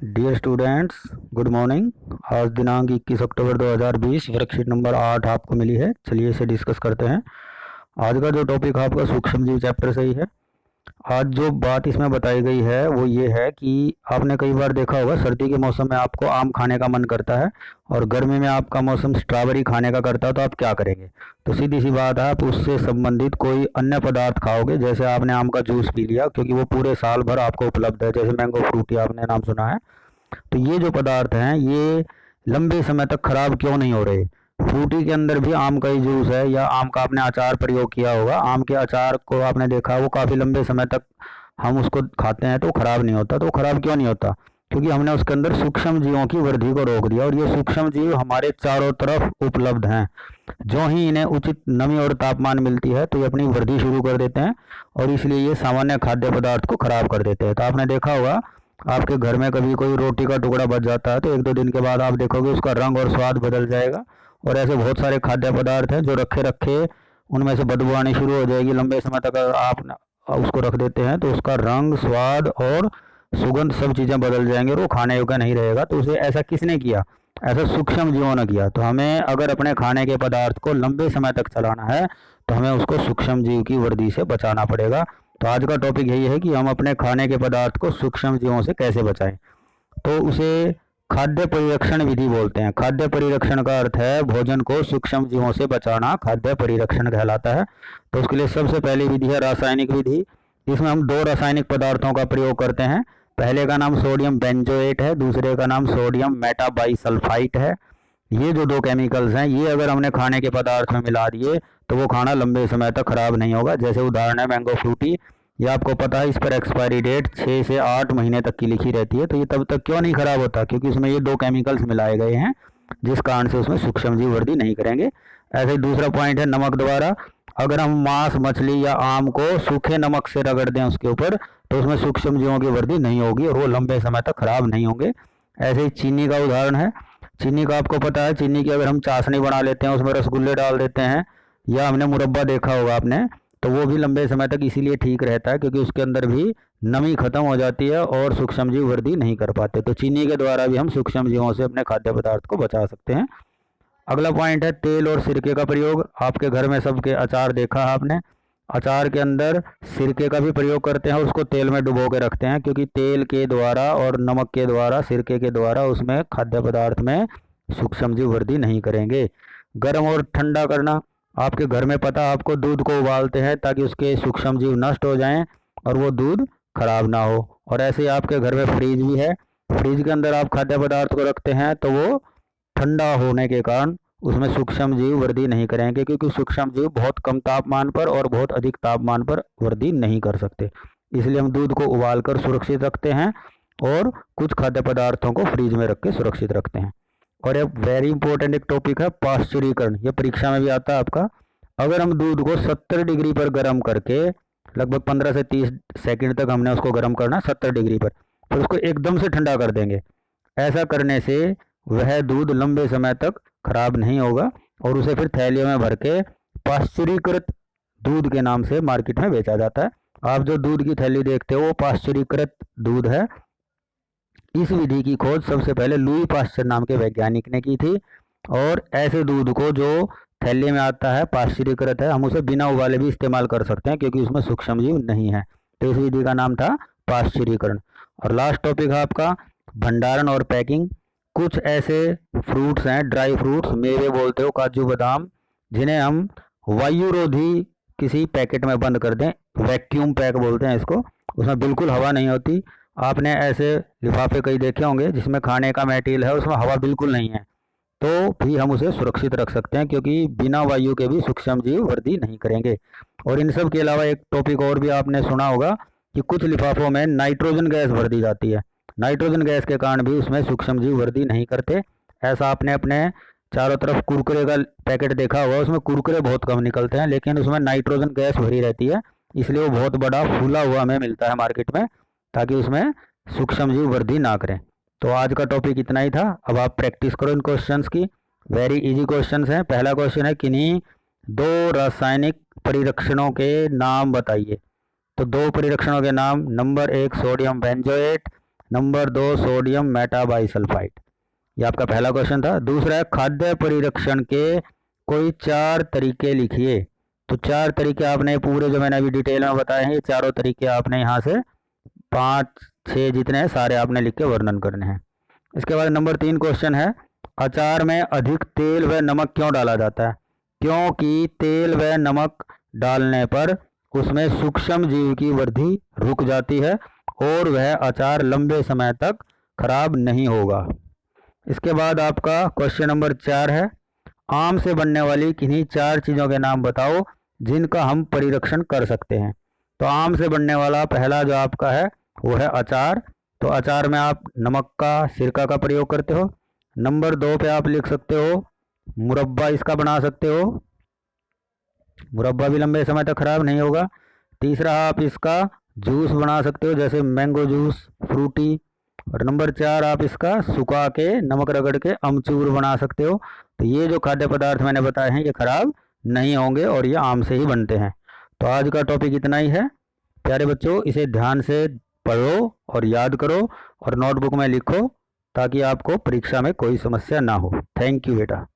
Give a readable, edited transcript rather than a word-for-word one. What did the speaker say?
Dear students, good morning. आज दिनांक 21 अक्टूबर 2020 worksheet number 8 आपको मिली है। चलिए इसे डिस्कस करते हैं। आज का जो टॉपिक आपका सूक्ष्मजीव चैप्टर से ही है। आज जो बात इसमें बताई गई है वो ये है कि आपने कई बार देखा होगा सर्दी के मौसम में आपको आम खाने का मन करता है और गर्मी में आपका मौसम स्ट्रॉबेरी खाने का करता है, तो आप क्या करेंगे? तो सीधी सी बात है, आप उससे संबंधित कोई अन्य पदार्थ खाओगे। जैसे आपने आम का जूस पी लिया क्योंकि वो पूरे साल भर आपको उपलब्ध है, जैसे मैंगो फ्रूटी आपने नाम सुना है। तो ये जो पदार्थ हैं ये लंबे समय तक खराब क्यों नहीं हो रहे? फ्रूटी के अंदर भी आम का ही जूस है, या आम का आपने अचार प्रयोग किया होगा। आम के अचार को आपने देखा, वो काफ़ी लंबे समय तक हम उसको खाते हैं तो खराब नहीं होता। तो खराब क्यों नहीं होता? क्योंकि हमने उसके अंदर सूक्ष्म जीवों की वृद्धि को रोक दिया, और ये सूक्ष्म जीव हमारे चारों तरफ उपलब्ध हैं। जो ही इन्हें उचित नमी और तापमान मिलती है तो ये अपनी वृद्धि शुरू कर देते हैं, और इसलिए ये सामान्य खाद्य पदार्थ को खराब कर देते हैं। तो आपने देखा होगा, आपके घर में कभी कोई रोटी का टुकड़ा बच जाता है तो एक दो दिन के बाद आप देखोगे उसका रंग और स्वाद बदल जाएगा। और ऐसे बहुत सारे खाद्य पदार्थ हैं जो रखे रखे उनमें से बदबू आनी शुरू हो जाएगी। लंबे समय तक अगर आप उसको रख देते हैं तो उसका रंग, स्वाद और सुगंध सब चीज़ें बदल जाएंगी और वो खाने योग्य नहीं रहेगा। तो उसे ऐसा किसने किया? ऐसा सूक्ष्म जीवों ने किया। तो हमें अगर अपने खाने के पदार्थ को लंबे समय तक चलाना है तो हमें उसको सूक्ष्म जीव की वृद्धि से बचाना पड़ेगा। तो आज का टॉपिक यही है कि हम अपने खाने के पदार्थ को सूक्ष्म जीवों से कैसे बचाएं। तो उसे खाद्य परिरक्षण विधि बोलते हैं। खाद्य परिरक्षण का अर्थ है भोजन को सूक्ष्म जीवों से बचाना, खाद्य परिरक्षण कहलाता है। तो उसके लिए सबसे पहली विधि है रासायनिक विधि। इसमें हम दो रासायनिक पदार्थों का प्रयोग करते हैं। पहले का नाम सोडियम बेंजोएट है, दूसरे का नाम सोडियम मेटाबाइसल्फाइट है। ये जो दो केमिकल्स हैं, ये अगर हमने खाने के पदार्थ में मिला दिए तो वो खाना लंबे समय तक खराब नहीं होगा। जैसे उदाहरण है मैंगो फ्रूटी। ये आपको पता है इस पर एक्सपायरी डेट 6 से 8 महीने तक की लिखी रहती है। तो ये तब तक क्यों नहीं खराब होता? क्योंकि इसमें ये दो केमिकल्स मिलाए गए हैं, जिस कारण से उसमें सूक्ष्मजीव वृद्धि नहीं करेंगे। ऐसे ही दूसरा पॉइंट है नमक द्वारा। अगर हम मांस, मछली या आम को सूखे नमक से रगड़ दें उसके ऊपर, तो उसमें सूक्ष्मजीवों की वृद्धि नहीं होगी और वो लंबे समय तक खराब नहीं होंगे। ऐसे ही चीनी का उदाहरण है। चीनी का आपको पता है, चीनी की अगर हम चाशनी बना लेते हैं, उसमें रसगुल्ले डाल देते हैं, या हमने मुरब्बा देखा होगा आपने, तो वो भी लंबे समय तक इसीलिए ठीक रहता है क्योंकि उसके अंदर भी नमी खत्म हो जाती है और सूक्ष्मजीव वृद्धि नहीं कर पाते। तो चीनी के द्वारा भी हम सूक्ष्मजीवों से अपने खाद्य पदार्थ को बचा सकते हैं। अगला पॉइंट है तेल और सिरके का प्रयोग। आपके घर में सबके अचार देखा है आपने। अचार के अंदर सिरके का भी प्रयोग करते हैं और उसको तेल में डुबो के रखते हैं, क्योंकि तेल के द्वारा और नमक के द्वारा, सिरके के द्वारा उसमें खाद्य पदार्थ में सूक्ष्मजीव वृद्धि नहीं करेंगे। गर्म और ठंडा करना। आपके घर में पता, आपको दूध को उबालते हैं ताकि उसके सूक्ष्मजीव नष्ट हो जाएं और वो दूध खराब ना हो। और ऐसे ही आपके घर में फ्रिज भी है। फ्रिज के अंदर आप खाद्य पदार्थ को रखते हैं तो वो ठंडा होने के कारण उसमें सूक्ष्म जीव वृद्धि नहीं करेंगे, क्योंकि सूक्ष्म जीव बहुत कम तापमान पर और बहुत अधिक तापमान पर वृद्धि नहीं कर सकते। इसलिए हम दूध को उबाल कर सुरक्षित रखते हैं और कुछ खाद्य पदार्थों को फ्रीज में रख के सुरक्षित रखते हैं। और एक वेरी इंपॉर्टेंट एक टॉपिक है पाश्चुरीकरण। ये परीक्षा में भी आता है आपका। अगर हम दूध को 70 डिग्री पर गर्म करके लगभग 15 से 30 सेकंड तक हमने उसको गर्म करना 70 डिग्री पर, फिर उसको एकदम से ठंडा कर देंगे। ऐसा करने से वह दूध लंबे समय तक खराब नहीं होगा और उसे फिर थैलियों में भर के पाश्चुरीकृत दूध के नाम से मार्केट में बेचा जाता है। आप जो दूध की थैली देखते हो वो पाश्चुरीकृत दूध है। इस विधि की खोज सबसे पहले लुई पाश्चर नाम के वैज्ञानिक ने की थी। और ऐसे दूध को जो थैली में आता है, पाश्चुरीकृत है, हम उसे बिना उबाले भी इस्तेमाल कर सकते हैं क्योंकि उसमें सूक्ष्मजीव नहीं है। तो इस विधि का नाम था पाश्चुरीकरण। और लास्ट टॉपिक है आपका भंडारण और पैकिंग। कुछ ऐसे फ्रूट्स हैं, ड्राई फ्रूट्स, मेवे बोलते हो, काजू बादाम, जिन्हें हम वायुरोधी किसी पैकेट में बंद कर दें, वैक्यूम पैक बोलते हैं इसको, उसमें बिल्कुल हवा नहीं होती। आपने ऐसे लिफाफे कई देखे होंगे जिसमें खाने का मटेरियल है, उसमें हवा बिल्कुल नहीं है, तो भी हम उसे सुरक्षित रख सकते हैं क्योंकि बिना वायु के भी सूक्ष्म जीव वृद्धि नहीं करेंगे। और इन सब के अलावा एक टॉपिक और भी आपने सुना होगा कि कुछ लिफाफों में नाइट्रोजन गैस भर दी जाती है। नाइट्रोजन गैस के कारण भी उसमें सूक्ष्म जीव वृद्धि नहीं करते। ऐसा आपने अपने चारों तरफ कुरकुरे का पैकेट देखा होगा, उसमें कुरकुरे बहुत कम निकलते हैं लेकिन उसमें नाइट्रोजन गैस भरी रहती है, इसलिए वो बहुत बड़ा फूला हुआ हमें मिलता है मार्केट में, ताकि उसमें सूक्ष्म जीव वृद्धि ना करें। तो आज का टॉपिक इतना ही था। अब आप प्रैक्टिस करो इन क्वेश्चंस की। वेरी इजी क्वेश्चंस हैं। पहला क्वेश्चन है किन्हीं दो रासायनिक परिरक्षणों के नाम बताइए। तो दो परिरक्षणों के नाम, number 1 sodium benzoate, number 2 sodium metabisulphite. ये आपका पहला क्वेश्चन था। दूसरा है खाद्य परिरक्षण के कोई 4 तरीके लिखिए। तो 4 तरीके आपने पूरे जो मैंने अभी डिटेल में बताए हैं, ये चारों तरीके आपने यहाँ से 5-6 जितने हैं सारे आपने लिख के वर्णन करने हैं। इसके बाद नंबर 3 क्वेश्चन है, अचार में अधिक तेल व नमक क्यों डाला जाता है? क्योंकि तेल व नमक डालने पर उसमें सूक्ष्म जीव की वृद्धि रुक जाती है और वह अचार लंबे समय तक खराब नहीं होगा। इसके बाद आपका क्वेश्चन नंबर 4 है, आम से बनने वाली किन्हीं 4 चीज़ों के नाम बताओ जिनका हम परिरक्षण कर सकते हैं। तो आम से बनने वाला पहला जो आपका है वो है अचार। तो अचार में आप नमक का, सिरका का प्रयोग करते हो। नंबर 2 पे आप लिख सकते हो मुरब्बा इसका बना सकते हो, मुरब्बा भी लंबे समय तक खराब नहीं होगा। तीसरा आप इसका जूस बना सकते हो, जैसे मैंगो जूस, फ्रूटी। और नंबर 4 आप इसका सुखा के नमक रगड़ के अमचूर बना सकते हो। तो ये जो खाद्य पदार्थ मैंने बताए हैं ये खराब नहीं होंगे और ये आम से ही बनते हैं। तो आज का टॉपिक इतना ही है प्यारे बच्चों, इसे ध्यान से पढ़ो और याद करो और नोटबुक में लिखो ताकि आपको परीक्षा में कोई समस्या ना हो। थैंक यू बेटा।